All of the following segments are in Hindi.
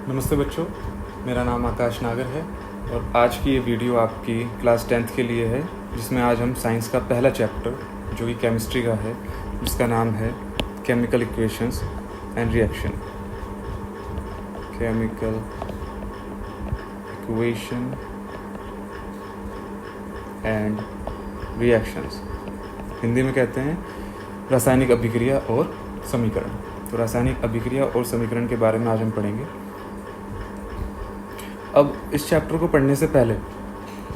नमस्ते बच्चों, मेरा नाम आकाश नागर है और आज की ये वीडियो आपकी क्लास 10th के लिए है, जिसमें आज हम साइंस का पहला चैप्टर जो कि केमिस्ट्री का है, जिसका नाम है chemical equations and reaction. Chemical equation and reactions, Hindi में कहते हैं रासायनिक अभिक्रिया और समीकरण। तो रासायनिक अभिक्रिया और समीकरण के बारे में आज हम पढ़ेंगे। अब इस चैप्टर को पढ़ने से पहले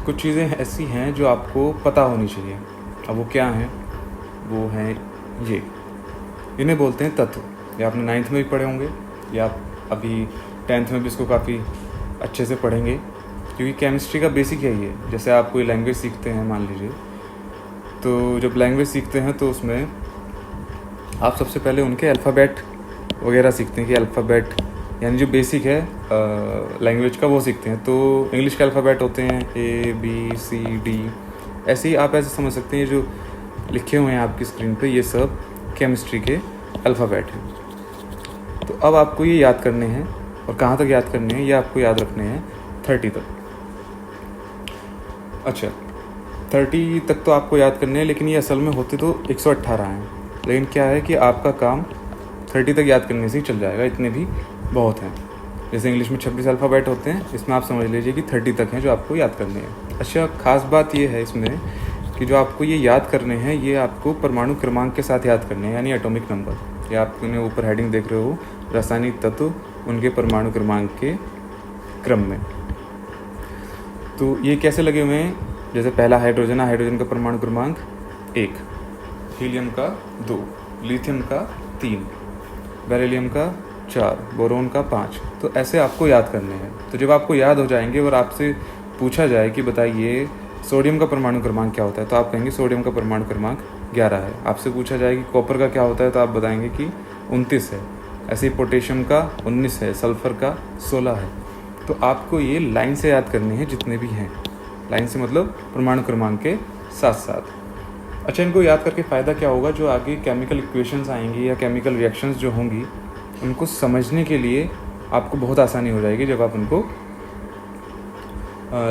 कुछ चीज़ें ऐसी हैं जो आपको पता होनी चाहिए। अब वो क्या हैं? वो हैं ये, इन्हें बोलते हैं तत्व। ये आपने 9th में भी पढ़े होंगे या आप अभी 10th में भी इसको काफ़ी अच्छे से पढ़ेंगे, क्योंकि केमिस्ट्री का बेसिक यही है। जैसे आप कोई लैंग्वेज सीखते हैं, मान लीजिए, तो जब लैंग्वेज सीखते हैं तो उसमें आप सबसे पहले उनके अल्फ़ाबेट वगैरह सीखते हैं कि अल्फ़ाबेट यानी जो बेसिक है लैंग्वेज का वो सीखते हैं। तो इंग्लिश के अल्फ़ाबेट होते हैं ABCD, ऐसे ही आप ऐसे समझ सकते हैं जो लिखे हुए हैं आपकी स्क्रीन पे, ये सब केमिस्ट्री के अल्फ़ाबेट हैं। तो अब आपको ये याद करने हैं, और कहाँ तक याद करने हैं ये आपको याद रखने हैं 30 तक। अच्छा, 30 तक तो आपको याद करने हैं, लेकिन ये असल में होते तो 118 हैं। लेकिन क्या है कि आपका काम 30 तक याद करने से ही चल जाएगा, इतने भी बहुत हैं। जैसे इंग्लिश में 26 अल्फ़ाबेट होते हैं, इसमें आप समझ लीजिए कि 30 तक हैं जो आपको याद करने हैं। अच्छा, ख़ास बात ये है इसमें कि जो आपको ये याद करने हैं ये आपको परमाणु क्रमांक के साथ याद करने हैं, यानी एटॉमिक नंबर। ये आपने ऊपर हेडिंग देख रहे हो, रासायनिक तत्व उनके परमाणु क्रमांक के क्रम में। तो ये कैसे लगे हुए हैं? जैसे पहला हाइड्रोजन है, हाइड्रोजन का परमाणु क्रमांक 1, हीलियम का 2, लिथियम का 3, बेरिलियम का 4, बोरोन का 5। तो ऐसे आपको याद करने हैं। तो जब आपको याद हो जाएंगे और आपसे पूछा जाए कि बताइए सोडियम का परमाणु क्रमांक क्या होता है, तो आप कहेंगे सोडियम का परमाणु क्रमांक 11 है। आपसे पूछा जाए कि कॉपर का क्या होता है, तो आप बताएंगे कि 29 है। ऐसे ही पोटेशियम का 19 है, सल्फर का 16 है। तो आपको ये लाइन से याद करने हैं जितने भी हैं। लाइन से मतलब परमाणु क्रमांक के साथ साथ। अच्छा, इनको याद करके फ़ायदा क्या होगा? जो आगे केमिकल इक्वेशंस आएंगी या केमिकल रिएक्शंस जो होंगी, उनको समझने के लिए आपको बहुत आसानी हो जाएगी जब आप उनको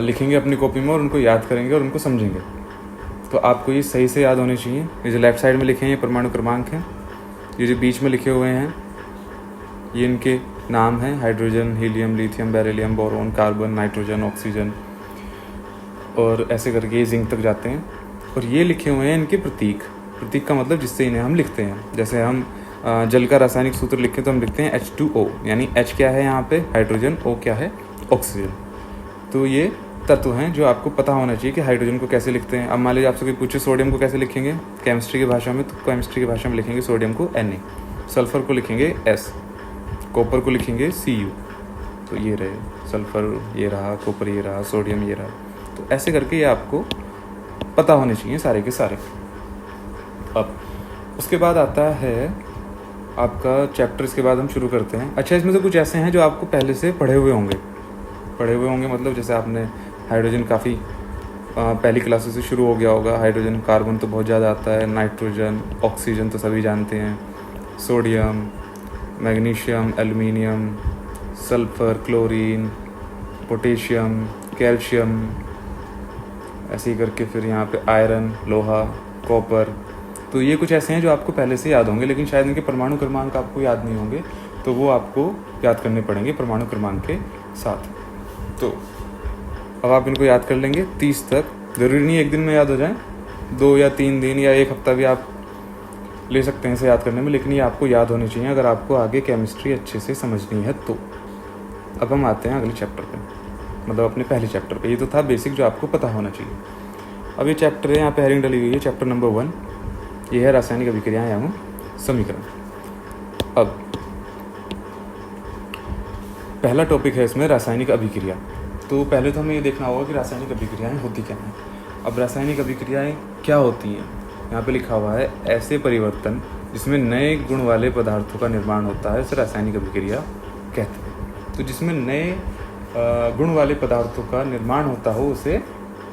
लिखेंगे अपनी कॉपी में और उनको याद करेंगे और उनको समझेंगे। तो आपको ये सही से याद होने चाहिए। ये जो लेफ़्ट साइड में लिखे हैं ये परमाणु क्रमांक हैं, ये जो बीच में लिखे हुए हैं ये इनके नाम हैं, hydrogen, helium, lithium, beryllium, boron, carbon, nitrogen, oxygen, और ऐसे करके ये जिंक तक जाते हैं। और ये लिखे हुए हैं इनके प्रतीक। प्रतीक का मतलब जिससे इन्हें हम लिखते हैं। जैसे हम जल का रासायनिक सूत्र लिखें तो हम लिखते हैं H2O, यानी H क्या है यहाँ पे? हाइड्रोजन, O क्या है? ऑक्सीजन। तो ये तत्व हैं जो आपको पता होना चाहिए कि हाइड्रोजन को कैसे लिखते हैं। अब मान लीजिए आपसे कोई पूछे सोडियम को कैसे लिखेंगे केमिस्ट्री की भाषा में, तो केमिस्ट्री की भाषा में लिखेंगे सोडियम को Na, सल्फर को लिखेंगे S, कॉपर को लिखेंगे Cu। तो ये रहे सल्फर, ये रहा कॉपर, ये रहा सोडियम, ये रहा। तो ऐसे करके ये आपको पता होने चाहिए सारे के सारे। अब उसके बाद आता है आपका चैप्टर। इसके बाद हम शुरू करते हैं। अच्छा, इसमें से कुछ ऐसे हैं जो आपको पहले से पढ़े हुए होंगे मतलब जैसे आपने हाइड्रोजन काफ़ी पहली क्लासेस से शुरू हो गया होगा। हाइड्रोजन, कार्बन तो बहुत ज़्यादा आता है, नाइट्रोजन, ऑक्सीजन तो सभी जानते हैं, sodium, magnesium, aluminium, sulphur, chlorine, potassium, calcium, ऐसे ही करके फिर यहाँ पे आयरन, लोहा, कॉपर। तो ये कुछ ऐसे हैं जो आपको पहले से याद होंगे, लेकिन शायद इनके परमाणु क्रमांक आपको याद नहीं होंगे, तो वो आपको याद करने पड़ेंगे परमाणु क्रमांक के साथ। तो अब आप इनको याद कर लेंगे 30 तक। ज़रूरी नहीं एक दिन में याद हो जाए, 2 या 3 दिन या 1 हफ्ता भी आप ले सकते हैं इसे याद करने में, लेकिन ये आपको याद होने चाहिए अगर आपको आगे केमिस्ट्री अच्छे से समझनी है तो। अब हम आते हैं अगले चैप्टर पे, मतलब अपने पहले चैप्टर पे। ये तो था बेसिक जो आपको पता होना चाहिए। अब ये चैप्टर है, यहाँ पे हेडिंग डली हुई है, चैप्टर नंबर 1, ये है रासायनिक अभिक्रियाएं एवं समीकरण। अब पहला टॉपिक है इसमें रासायनिक अभिक्रिया। तो पहले तो हमें ये देखना होगा कि रासायनिक अभिक्रियाएं होती क्या हैं। अब रासायनिक अभिक्रियाएं क्या होती हैं? यहाँ पे लिखा हुआ है ऐसे परिवर्तन जिसमें नए गुण वाले पदार्थों का निर्माण होता है, उसे रासायनिक अभिक्रिया कहते हैं। तो जिसमें नए गुण वाले पदार्थों का निर्माण होता हो उसे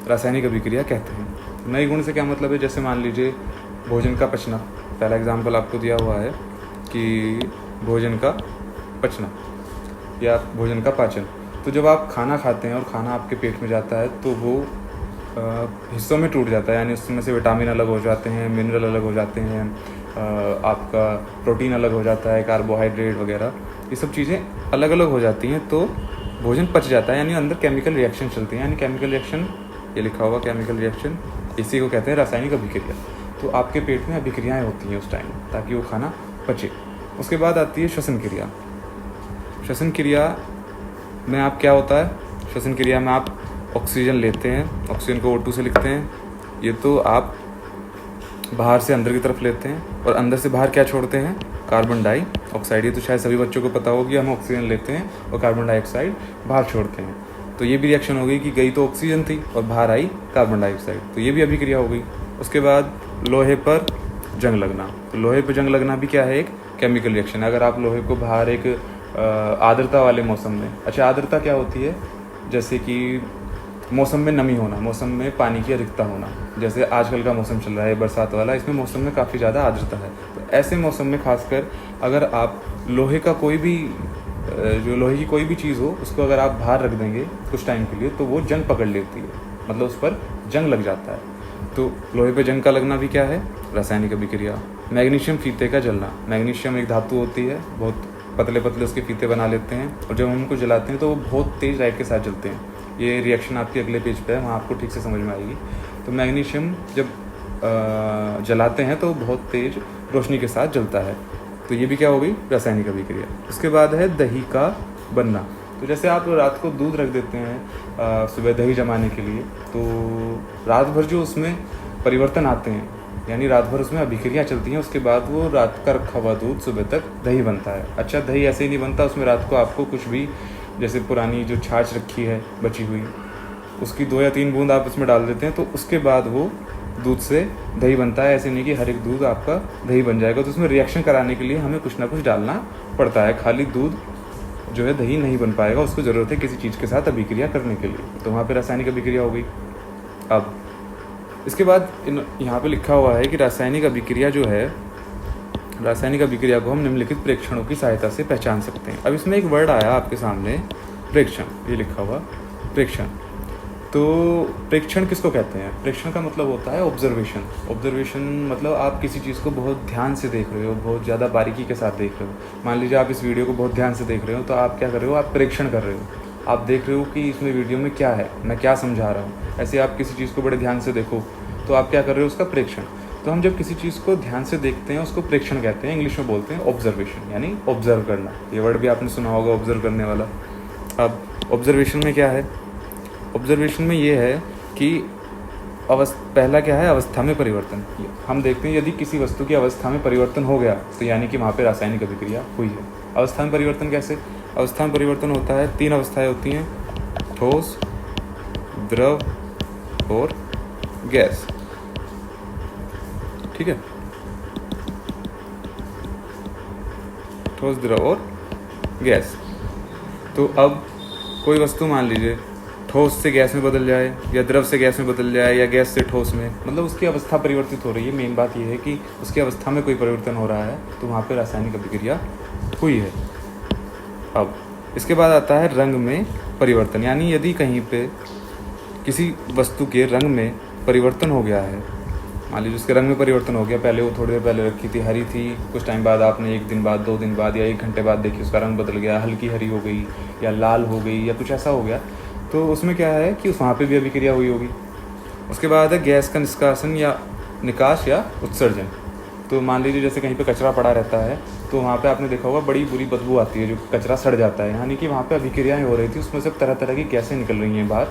रासायनिक अभिक्रिया कहते हैं। नए गुण से क्या मतलब है? जैसे मान लीजिए भोजन का पचना, पहला एग्जाम्पल आपको दिया हुआ है कि भोजन का पचना। या भोजन का पाचन। तो जब आप खाना खाते हैं और खाना आपके पेट में जाता है तो वो हिस्सों में टूट जाता है, यानी उसमें से विटामिन अलग हो जाते हैं, मिनरल अलग हो जाते हैं, आपका प्रोटीन अलग हो जाता है, कार्बोहाइड्रेट वगैरह ये सब चीज़ें अलग अलग हो जाती हैं, तो भोजन पच जाता है, यानी अंदर केमिकल रिएक्शन चलती हैं। यानी केमिकल रिएक्शन, ये लिखा होगा केमिकल रिएक्शन, इसी को कहते हैं रासायनिक अभिक्रिया। तो आपके पेट में अभिक्रियाएँ होती हैं उस टाइम ताकि वो खाना पचे। उसके बाद आती है श्वसन क्रिया। श्वसन क्रिया में आप क्या होता है, श्वसन क्रिया में आप ऑक्सीजन लेते हैं, ऑक्सीजन को O2 से लिखते हैं, ये तो आप बाहर से अंदर की तरफ लेते हैं और अंदर से बाहर क्या छोड़ते हैं, कार्बन डाइऑक्साइड। ये तो शायद सभी बच्चों को पता होगी, हम ऑक्सीजन लेते हैं और कार्बन डाइऑक्साइड बाहर छोड़ते हैं। तो ये भी रिएक्शन हो गई कि गई तो ऑक्सीजन थी और बाहर आई कार्बन डाइऑक्साइड, तो ये भी अभिक्रिया हो गई। उसके बाद लोहे पर जंग लगना। तो लोहे पर जंग लगना भी क्या है, एक केमिकल रिएक्शन। अगर आप लोहे को बाहर एक आर्द्रता वाले मौसम में, अच्छा आर्द्रता क्या होती है, जैसे कि मौसम में नमी होना, मौसम में पानी की अधिकता होना, जैसे आजकल का मौसम चल रहा है बरसात वाला, इसमें मौसम में काफ़ी ज़्यादा आर्द्रता है। तो ऐसे मौसम में खासकर अगर आप लोहे का कोई भी जो लोहे की कोई भी चीज़ हो उसको अगर आप बाहर रख देंगे कुछ टाइम के लिए तो वो जंग पकड़ लेती है, मतलब उस पर जंग लग जाता है। तो लोहे पे जंग का लगना भी क्या है, रासायनिक अभिक्रिया। मैग्नीशियम फीते का जलना। मैग्नीशियम एक धातु होती है, बहुत पतले पतले उसके फीते बना लेते हैं और जब हम उनको जलाते हैं तो वो बहुत तेज़ लाइट के साथ जलते हैं। ये रिएक्शन आपके अगले पेज पे है, वहाँ आपको ठीक से समझ में आएगी। तो मैग्नीशियम जब जलाते हैं तो बहुत तेज़ रोशनी के साथ जलता है। तो ये भी क्या हो गई, रासायनिक अभिक्रिया। उसके बाद है दही का बनना। तो जैसे आप रात को दूध रख देते हैं सुबह दही जमाने के लिए, तो रात भर जो उसमें परिवर्तन आते हैं, यानी रात भर उसमें अभिक्रिया चलती हैं, उसके बाद वो रात का रखा हुआ दूध सुबह तक दही बनता है। अच्छा दही ऐसे ही नहीं बनता, उसमें रात को आपको कुछ भी, जैसे पुरानी जो छाछ रखी है बची हुई, उसकी 2 या 3 बूंद आप उसमें डाल देते हैं तो उसके बाद वो दूध से दही बनता है। ऐसे नहीं कि हर एक दूध आपका दही बन जाएगा, तो उसमें रिएक्शन कराने के लिए हमें कुछ ना कुछ डालना पड़ता है। खाली दूध जो है दही नहीं बन पाएगा, उसको ज़रूरत है किसी चीज़ के साथ अभिक्रिया करने के लिए, तो वहाँ पे रासायनिक अभिक्रिया हो गई। अब इसके बाद यहाँ पे लिखा हुआ है कि रासायनिक अभिक्रिया जो है, रासायनिक अभिक्रिया को हम निम्नलिखित प्रेक्षणों की सहायता से पहचान सकते हैं। अब इसमें एक वर्ड आया आपके सामने, प्रेक्षण, ये लिखा हुआ प्रेक्षण। तो प्रेक्षण किसको कहते हैं, प्रेक्षण का मतलब होता है ऑब्जर्वेशन। ऑब्जर्वेशन मतलब आप किसी चीज़ को बहुत ध्यान से देख रहे हो, बहुत ज़्यादा बारीकी के साथ देख रहे हो। मान लीजिए आप इस वीडियो को बहुत ध्यान से देख रहे हो, तो आप क्या कर रहे हो, आप प्रेक्षण कर रहे हो। आप देख रहे हो कि इसमें वीडियो में क्या है, मैं क्या समझा रहा हूँ। ऐसे आप किसी चीज़ को बड़े ध्यान से देखो तो आप क्या कर रहे हो, उसका प्रेक्षण। तो हम जब किसी चीज़ को ध्यान से देखते हैं उसको प्रेक्षण कहते हैं, इंग्लिश में बोलते हैं ऑब्जर्वेशन, यानी ऑब्जर्व करना। ये वर्ड भी आपने सुना होगा, ऑब्जर्व करने वाला। अब ऑब्जर्वेशन में क्या है, ऑब्जर्वेशन में ये है कि पहला क्या है, अवस्था में परिवर्तन। हम देखते हैं यदि किसी वस्तु की अवस्था में परिवर्तन हो गया तो यानी कि वहाँ पे रासायनिक अभिक्रिया हुई है। अवस्था में परिवर्तन कैसे, अवस्था में परिवर्तन होता है, 3 अवस्थाएं होती हैं, ठोस, द्रव और गैस। ठीक है, ठोस, द्रव और गैस। तो अब कोई वस्तु मान लीजिए ठोस से गैस में बदल जाए या द्रव से गैस में बदल जाए या गैस से ठोस में, मतलब उसकी अवस्था परिवर्तित हो रही है। मेन बात यह है कि उसकी अवस्था में कोई परिवर्तन हो रहा है, तो वहाँ पे रासायनिक अभिक्रिया हुई है। अब इसके बाद आता है रंग में परिवर्तन, यानी यदि कहीं पे किसी वस्तु के रंग में परिवर्तन हो गया है, मान लीजिए उसके रंग में परिवर्तन हो गया, पहले वो थोड़ी देर पहले रखी थी हरी थी, कुछ टाइम बाद आपने 1 दिन बाद, 2 दिन बाद या 1 घंटे बाद देखी उसका रंग बदल गया, हल्की हरी हो गई या लाल हो गई या कुछ ऐसा हो गया, तो उसमें क्या है कि वहाँ पे भी अभिक्रिया हुई होगी। उसके बाद है गैस का निष्कासन या निकास या उत्सर्जन। तो मान लीजिए जैसे कहीं पे कचरा पड़ा रहता है तो वहाँ पे आपने देखा होगा बड़ी बुरी बदबू आती है, जो कचरा सड़ जाता है, यानी कि वहाँ पे अभिक्रियाएँ हो रही थी, उसमें से तरह तरह की गैसें निकल रही हैं बाहर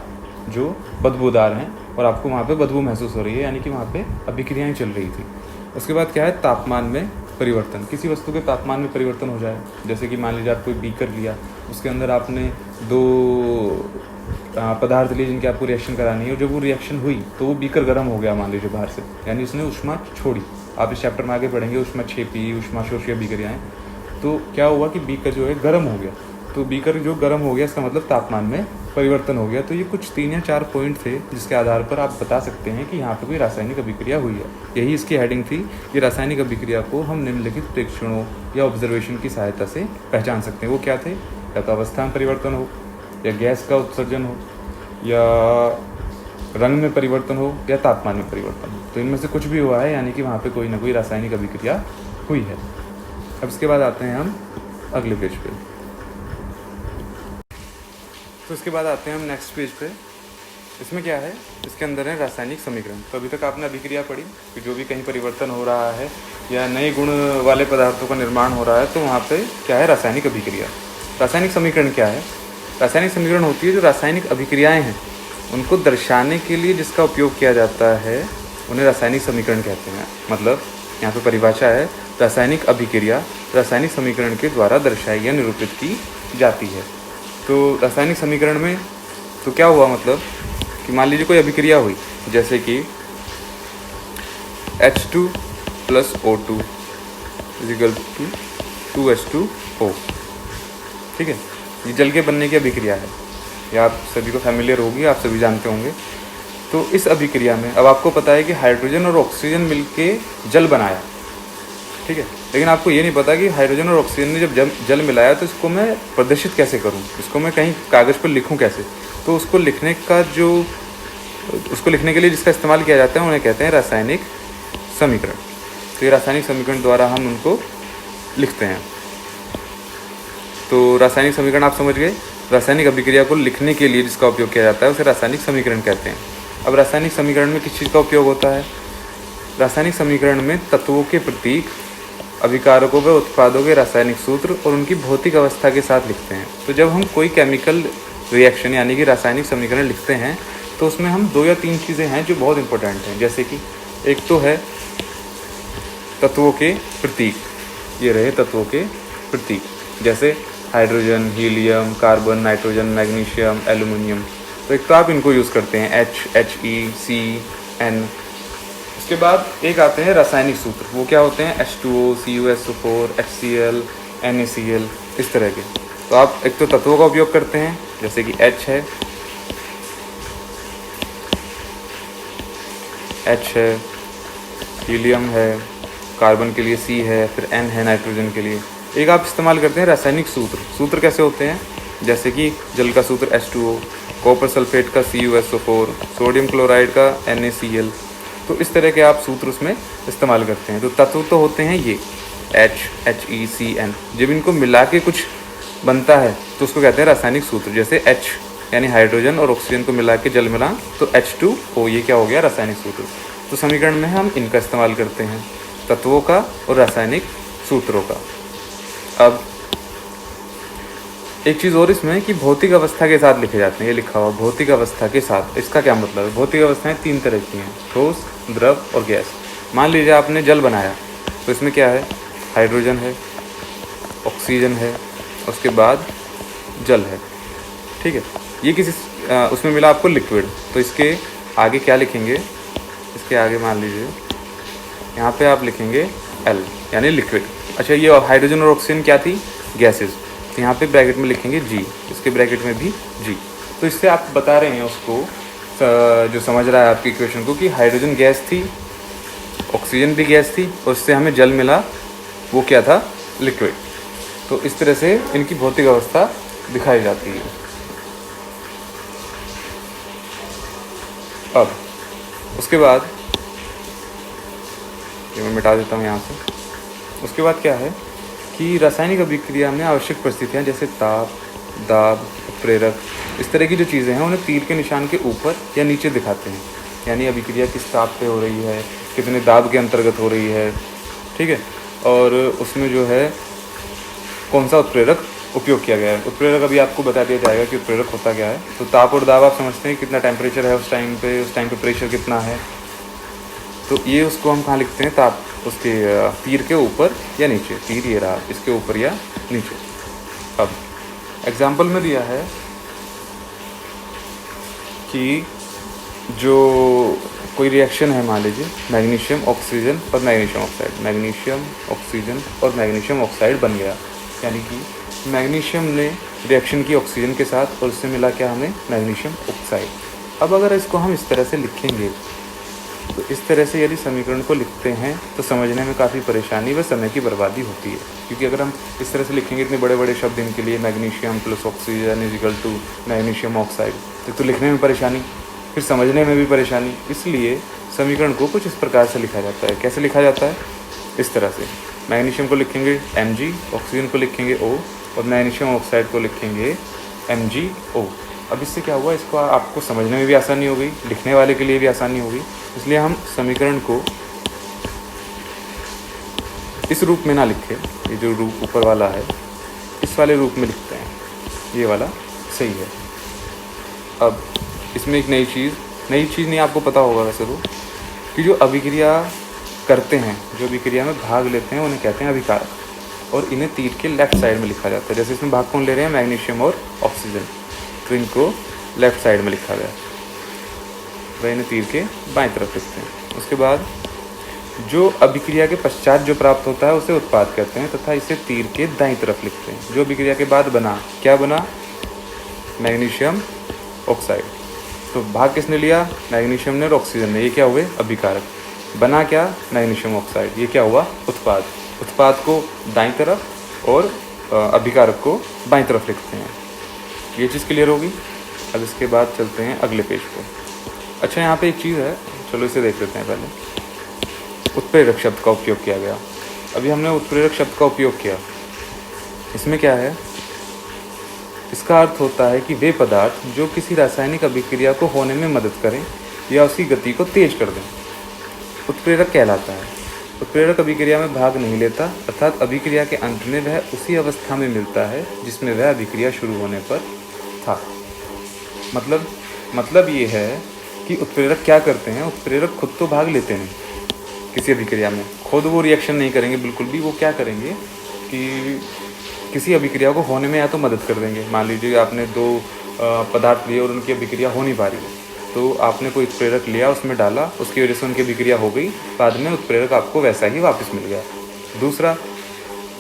जो बदबूदार हैं और आपको वहाँ पे बदबू महसूस हो रही है, यानी कि वहाँ पे अभिक्रियाएँ चल रही थी। उसके बाद क्या है, तापमान में परिवर्तन। किसी वस्तु के तापमान में परिवर्तन हो जाए, जैसे कि मान लीजिए आप कोई बीकर लिया, उसके अंदर आपने 2 पदार्थ लिए जिनके आपको रिएक्शन करानी है, और जब वो रिएक्शन हुई तो वो बीकर गर्म हो गया मान लीजिए बाहर से, यानी उसने ऊष्मा छोड़ी। आप इस चैप्टर में आगे पढ़ेंगे ऊष्माक्षेपी, ऊष्माशोषीय अभिक्रियाएँ। तो क्या हुआ कि बीकर जो है गर्म हो गया, तो बीकर जो गर्म हो गया इसका मतलब तापमान में परिवर्तन हो गया। तो ये कुछ 3 या 4 पॉइंट थे जिसके आधार पर आप बता सकते हैं कि यहाँ पे कोई रासायनिक अभिक्रिया हुई है। यही इसकी हेडिंग थी कि रासायनिक अभिक्रिया को हम निम्नलिखित प्रेक्षणों या ऑब्जर्वेशन की सहायता से पहचान सकते हैं। वो क्या थे, या तो अवस्था में परिवर्तन हो, या गैस का उत्सर्जन हो, या रंग में परिवर्तन हो, या तापमान में परिवर्तन हो। तो इनमें से कुछ भी हुआ है, यानी कि वहाँ पे कोई ना कोई रासायनिक अभिक्रिया हुई है। अब इसके बाद आते हैं हम अगले पेज पे। तो इसके बाद आते हैं हम नेक्स्ट पेज पे। इसमें क्या है, इसके अंदर है रासायनिक समीकरण। तो अभी तक आपने अभिक्रिया पढ़ी कि जो भी कहीं परिवर्तन हो रहा है या नए गुण वाले पदार्थों का निर्माण हो रहा है, तो वहाँ पे क्या है, रासायनिक अभिक्रिया। रासायनिक समीकरण क्या है? रासायनिक समीकरण होती है जो रासायनिक अभिक्रियाएँ हैं उनको दर्शाने के लिए जिसका उपयोग किया जाता है, उन्हें रासायनिक समीकरण कहते हैं। मतलब यहाँ पे परिभाषा है, रासायनिक अभिक्रिया रासायनिक समीकरण के द्वारा दर्शाई या निरूपित की जाती है। तो रासायनिक समीकरण में तो क्या हुआ, मतलब कि मान लीजिए कोई अभिक्रिया हुई, जैसे कि H2 + O2 = 2H2O। ठीक है, ये जल के बनने की अभिक्रिया है, या आप सभी को फैमिलियर होगी, आप सभी जानते होंगे। तो इस अभिक्रिया में अब आपको पता है कि हाइड्रोजन और ऑक्सीजन मिलके जल बनाया, ठीक है, लेकिन आपको ये नहीं पता कि हाइड्रोजन और ऑक्सीजन ने जब जल मिलाया तो इसको मैं प्रदर्शित कैसे करूं, इसको मैं कहीं कागज़ पर लिखूं कैसे। तो उसको लिखने के लिए जिसका इस्तेमाल किया जाता है उन्हें कहते हैं रासायनिक समीकरण। तो ये रासायनिक समीकरण द्वारा हम उनको लिखते हैं। तो रासायनिक समीकरण आप समझ गए। रासायनिक अभिक्रिया को लिखने के लिए जिसका उपयोग किया जाता है उसे रासायनिक समीकरण कहते हैं। अब रासायनिक समीकरण में किस चीज़ का उपयोग होता है? रासायनिक समीकरण में तत्वों के प्रतीक, अभिकारकों व उत्पादों के रासायनिक सूत्र और उनकी भौतिक अवस्था के साथ लिखते हैं। तो जब हम कोई केमिकल रिएक्शन यानी कि रासायनिक समीकरण लिखते हैं तो उसमें हम 2 या 3 चीज़ें हैं जो बहुत इंपॉर्टेंट हैं। जैसे कि एक तो है तत्वों के प्रतीक, ये रहे तत्वों के प्रतीक, जैसे hydrogen, helium, carbon, nitrogen, magnesium, aluminium. तो एक तो आप इनको यूज़ करते हैं H, He, C, N। उसके बाद एक आते हैं रासायनिक सूत्र, वो क्या होते हैं H2O, CuSO4, HCl, NaCl, इस तरह के। तो आप एक तो तत्वों का उपयोग करते हैं, जैसे कि H है, हीलियम है, कार्बन के लिए C है, फिर N है नाइट्रोजन के लिए। एक आप इस्तेमाल करते हैं रासायनिक सूत्र। सूत्र कैसे होते हैं? जैसे कि जल का सूत्र H2O, कॉपर सल्फेट का CuSO4, सोडियम क्लोराइड का NaCl। तो इस तरह के आप सूत्र उसमें इस्तेमाल करते हैं। तो तत्व तो होते हैं ये H, He, C, N। जब इनको मिला के कुछ बनता है तो उसको कहते हैं रासायनिक सूत्र। जैसे H यानी हाइड्रोजन और ऑक्सीजन को मिला के जल मिला तो H2O, ये क्या हो गया, रासायनिक सूत्र। तो समीकरण में हम इनका इस्तेमाल करते हैं, तत्वों का और रासायनिक सूत्रों का। अब एक चीज़ और इसमें कि भौतिक अवस्था के साथ लिखे जाते हैं। ये लिखा हुआ भौतिक अवस्था के साथ, इसका क्या मतलब है? भौतिक अवस्थाएं 3 तरह की हैं, ठोस, द्रव और गैस। मान लीजिए आपने जल बनाया तो इसमें क्या है, हाइड्रोजन है, ऑक्सीजन है, उसके बाद जल है, ठीक है। ये किसी उसमें मिला आपको लिक्विड, तो इसके आगे क्या लिखेंगे? इसके आगे मान लीजिए यहाँ पे आप लिखेंगे L यानी लिक्विड। अच्छा, ये हाइड्रोजन और ऑक्सीजन क्या थी? गैसेस। तो यहाँ पे ब्रैकेट में लिखेंगे G, इसके ब्रैकेट में भी G। तो इससे आप बता रहे हैं उसको जो समझ रहा है आपकी इक्वेशन को कि हाइड्रोजन गैस थी, ऑक्सीजन भी गैस थी, और उससे हमें जल मिला, वो क्या था? लिक्विड। तो इस तरह से इनकी भौतिक अवस्था दिखाई जाती है। अब उसके बाद ये मैं मिटा देता हूँ यहाँ से। उसके बाद क्या है कि रासायनिक अभिक्रिया में आवश्यक परिस्थितियाँ जैसे ताप, दाब, उत्प्रेरक, इस तरह की जो चीज़ें हैं उन्हें तीर के निशान के ऊपर या नीचे दिखाते हैं। यानी अभिक्रिया किस ताप पे हो रही है, कितने दाब के अंतर्गत हो रही है, ठीक है, और उसमें जो है कौन सा उत्प्रेरक उपयोग किया गया है। उत्प्रेरक अभी आपको बता दिया जाएगा कि उत्प्रेरक होता क्या है। तो ताप और दाब आप समझते हैं, कितना टेम्परेचर है उस टाइम पे प्रेशर कितना है। तो ये उसको हम कहाँ लिखते हैं? ताप, उसके तीर के ऊपर या नीचे। तीर ये रहा, इसके ऊपर या नीचे। अब एग्जाम्पल में दिया है कि जो कोई रिएक्शन है, मान लीजिए मैग्नीशियम ऑक्सीजन और मैग्नीशियम ऑक्साइड, मैग्नीशियम ऑक्सीजन और मैग्नीशियम ऑक्साइड बन गया। यानी कि मैग्नीशियम ने रिएक्शन की ऑक्सीजन के साथ और उससे मिला क्या हमें? Magnesium oxide. अब अगर इसको हम इस तरह से लिखेंगे तो इस तरह से यदि समीकरण को लिखते हैं तो समझने में काफ़ी परेशानी व समय की बर्बादी होती है, क्योंकि अगर हम इस तरह से लिखेंगे इतने बड़े बड़े शब्द इनके लिए, magnesium plus oxygen is equal to magnesium oxide, तो लिखने में परेशानी, फिर समझने में भी परेशानी। इसलिए समीकरण को कुछ इस प्रकार से लिखा जाता है। कैसे लिखा जाता है? इस तरह से, मैग्नीशियम को लिखेंगे Mg, ऑक्सीजन को लिखेंगे O और मैग्नीशियम ऑक्साइड को लिखेंगे MgO। अब इससे क्या हुआ, इसको आपको समझने में भी आसानी हो गई, लिखने वाले के लिए भी आसानी होगी। इसलिए हम समीकरण को इस रूप में ना लिखें, ये जो रूप ऊपर वाला है इस वाले रूप में लिखते हैं, ये वाला सही है। अब इसमें एक नई चीज़ नहीं आपको पता होगा वैसे तो, कि जो अभिक्रिया करते हैं, जो अभिक्रिया में भाग लेते हैं उन्हें कहते हैं अभिकारक, और इन्हें तीर के लेफ्ट साइड में लिखा जाता है। जैसे इसमें भाग कौन ले रहे हैं? मैग्नीशियम और ऑक्सीजन, तो इनको लेफ्ट साइड में लिखा गया, वह इन्हें तीर के बाएं तरफ लिखते हैं। उसके बाद जो अभिक्रिया के पश्चात जो प्राप्त होता है उसे उत्पाद कहते हैं तथा इसे तीर के दाईं तरफ लिखते हैं। जो अभिक्रिया के बाद बना, क्या बना? Magnesium oxide. तो भाग किसने लिया? मैग्नीशियम ने और ऑक्सीजन ने। ये क्या हुए? अभिकारक। बना क्या? Magnesium oxide. ये क्या हुआ? उत्पाद। उत्पाद को दाईं तरफ और अभिकारक को बाईं तरफ लिखते हैं। ये चीज़ क्लियर होगी। अब इसके बाद चलते हैं अगले पेज पर। अच्छा, यहाँ पे एक चीज़ है, चलो इसे देख लेते हैं पहले। उत्प्रेरक शब्द का उपयोग किया गया। अभी हमने उत्प्रेरक शब्द का उपयोग किया। इसमें क्या है? इसका अर्थ होता है कि वे पदार्थ जो किसी रासायनिक अभिक्रिया को होने में मदद करें या उसकी गति को तेज कर दें, उत्प्रेरक कहलाता है। उत्प्रेरक अभिक्रिया में भाग नहीं लेता, अर्थात अभिक्रिया के अंत में वह उसी अवस्था में मिलता है जिसमें वह अभिक्रिया शुरू होने पर था। मतलब ये है कि उत्प्रेरक क्या करते हैं? उत्प्रेरक खुद तो भाग लेते नहीं किसी अभिक्रिया में, खुद वो रिएक्शन नहीं करेंगे बिल्कुल भी। वो क्या करेंगे कि किसी अभिक्रिया को होने में या तो मदद कर देंगे। मान लीजिए आपने दो पदार्थ लिए और उनकी अभिक्रिया हो नहीं पा रही है, तो आपने कोई उत्प्रेरक लिया, उसमें डाला, उसकी वजह से उनकी अभिक्रिया हो गई, बाद में उत्प्रेरक आपको वैसा ही वापस मिल गया। दूसरा,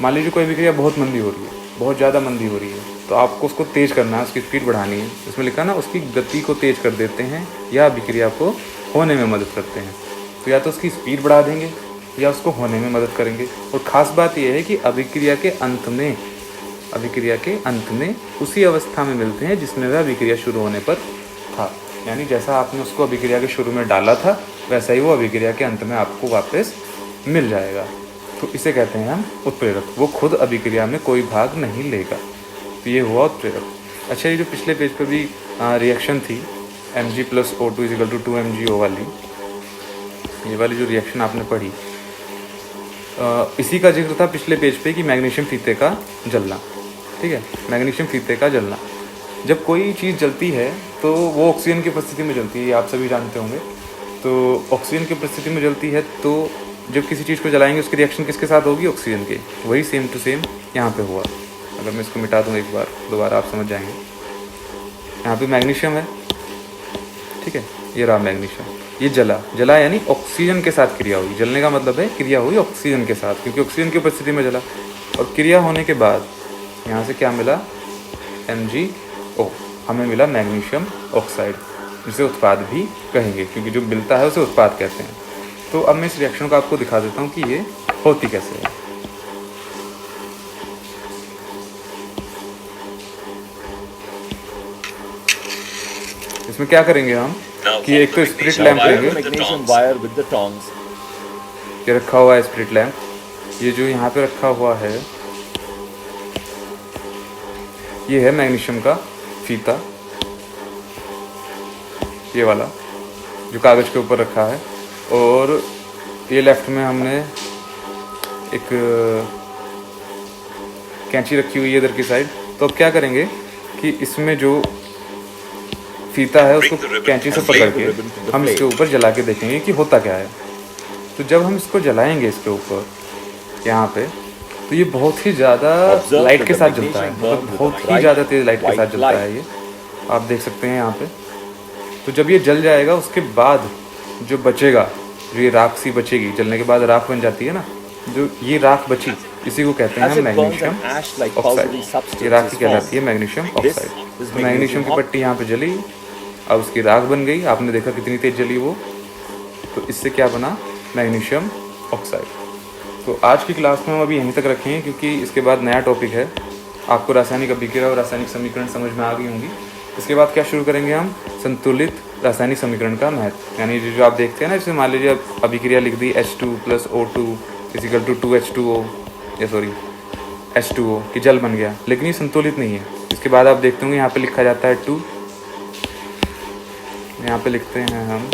मान लीजिए कोई अभिक्रिया बहुत मंदी हो रही है, बहुत ज़्यादा मंदी हो रही है, तो आपको उसको तेज़ करना है, उसकी स्पीड बढ़ानी है। इसमें लिखा ना, उसकी गति को तेज़ कर देते हैं या अभिक्रिया को होने में मदद करते हैं। तो या तो उसकी स्पीड बढ़ा देंगे या उसको होने में मदद करेंगे। और ख़ास बात यह है कि अभिक्रिया के अंत में उसी अवस्था में मिलते हैं जिसमें वह अभिक्रिया शुरू होने पर था। यानी जैसा आपने उसको अभिक्रिया के शुरू में डाला था, वैसा ही वो अभिक्रिया के अंत में आपको वापस मिल जाएगा। तो इसे कहते हैं हम उत्प्रेरक। वो खुद अभिक्रिया में कोई भाग नहीं लेगा। तो ये हुआ उत्प्रेरक। अच्छा, ये जो पिछले पेज पर भी रिएक्शन थी Mg + O2 = 2MgO वाली, ये वाली जो रिएक्शन आपने पढ़ी, इसी का जिक्र था पिछले पेज पे कि मैग्नीशियम फीते का जलना। ठीक है, मैग्नीशियम फीते का जलना। जब कोई चीज़ जलती है तो वो ऑक्सीजन की उपस्थिति में जलती है, आप सभी जानते होंगे। तो ऑक्सीजन की उपस्थिति में जलती है, तो जब किसी चीज़ को जलाएंगे उसकी रिएक्शन किसके साथ होगी? ऑक्सीजन के। वही सेम टू सेम यहाँ पे हुआ। अगर मैं इसको मिटा दूँ एक बार, दोबारा आप समझ जाएंगे। यहाँ पे मैग्नीशियम है, ठीक है, ये रहा मैग्नीशियम। ये जला यानी ऑक्सीजन के साथ क्रिया हुई। जलने का मतलब है क्रिया हुई ऑक्सीजन के साथ, क्योंकि ऑक्सीजन की उपस्थिति में जला। और क्रिया होने के बाद यहाँ से क्या मिला? MgO। हमें मिला मैग्नीशियम ऑक्साइड, जिसे उत्पाद भी कहेंगे, क्योंकि जो मिलता है उसे उत्पाद कहते हैं। तो अब मैं इस रिएक्शन को आपको दिखा देता हूँ कि ये होती कैसे है। इसमें क्या करेंगे हम कि एक तो स्पिरिट लैंप लेंगे। ये रखा हुआ है स्पिरिट लैंप, ये जो यहाँ पे रखा हुआ है ये है मैग्नीशियम का फीता, ये वाला जो कागज़ के ऊपर रखा है। और ये लेफ्ट में हमने एक कैंची रखी हुई है इधर की साइड। तो अब क्या करेंगे कि इसमें जो फीता है उसको कैंची से पकड़ के हम इसके ऊपर जला के देखेंगे कि होता क्या है। तो जब हम इसको जलाएंगे इसके ऊपर यहाँ पे, तो ये बहुत ही ज़्यादा लाइट के साथ जलता है, मतलब बहुत ही ज़्यादा तेज़ लाइट के साथ जलता है। ये आप देख सकते हैं यहाँ पे। तो जब ये जल जाएगा उसके बाद जो बचेगा, जो ये राख सी बचेगी, जलने के बाद राख बन जाती है ना, जो ये राख बची, इसी को कहते हैं मैग्नीशियम ऑक्साइड। ये राख की कहलाती है मैग्नीशियम ऑक्साइड। तो मैग्नीशियम की पट्टी यहाँ पे जली, अब उसकी राख बन गई। आपने देखा कितनी तेज़ जली वो। तो इससे क्या बना, मैग्नीशियम ऑक्साइड। तो आज की क्लास में हम अभी यहीं तक रखेंगे, क्योंकि इसके बाद नया टॉपिक है। आपको रासायनिक अभिक्रिया और रासायनिक समीकरण समझ में आ गई होंगी। इसके बाद क्या शुरू करेंगे हम, संतुलित रासायनिक समीकरण का महत्व। यानी जो आप देखते हैं ना, जैसे मान लीजिए अभिक्रिया लिख दी H2 + O2 = 2H2O, या सॉरी H2O कि जल बन गया, लेकिन ये संतुलित नहीं है। इसके बाद आप देखते होंगे यहाँ पे लिखा जाता है 2, यहाँ पे लिखते हैं हम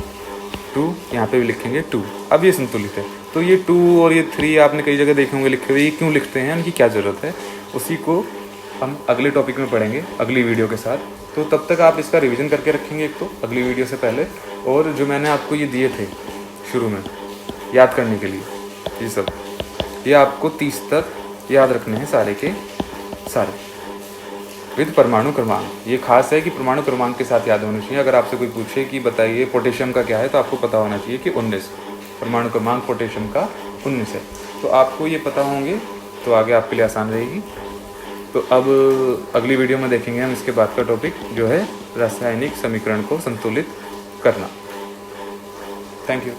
2, यहाँ पे भी लिखेंगे 2। अब ये संतुलित है। तो ये 2 और ये 3 आपने कई जगह देखे होंगे लिखे हुए, ये क्यों लिखते हैं, उनकी क्या ज़रूरत है, उसी को हम अगले टॉपिक में पढ़ेंगे अगली वीडियो के साथ। तो तब तक आप इसका रिवीजन करके रखेंगे एक तो अगली वीडियो से पहले, और जो मैंने आपको ये दिए थे शुरू में याद करने के लिए, ये सब ये आपको 30 तक याद रखने हैं सारे के सारे, विद परमाणु क्रमांक। ये खास है कि परमाणु क्रमांक के साथ याद होना चाहिए। अगर आपसे कोई पूछे कि बताइए पोटेशियम का क्या है, तो आपको पता होना चाहिए कि 19, परमाणु क्रमांक पोटेशियम का 19 है। तो आपको ये पता होंगे तो आगे आपके लिए आसान रहेगी। तो अब अगली वीडियो में देखेंगे हम इसके बाद का टॉपिक, जो है रासायनिक समीकरण को संतुलित करना। Thank you.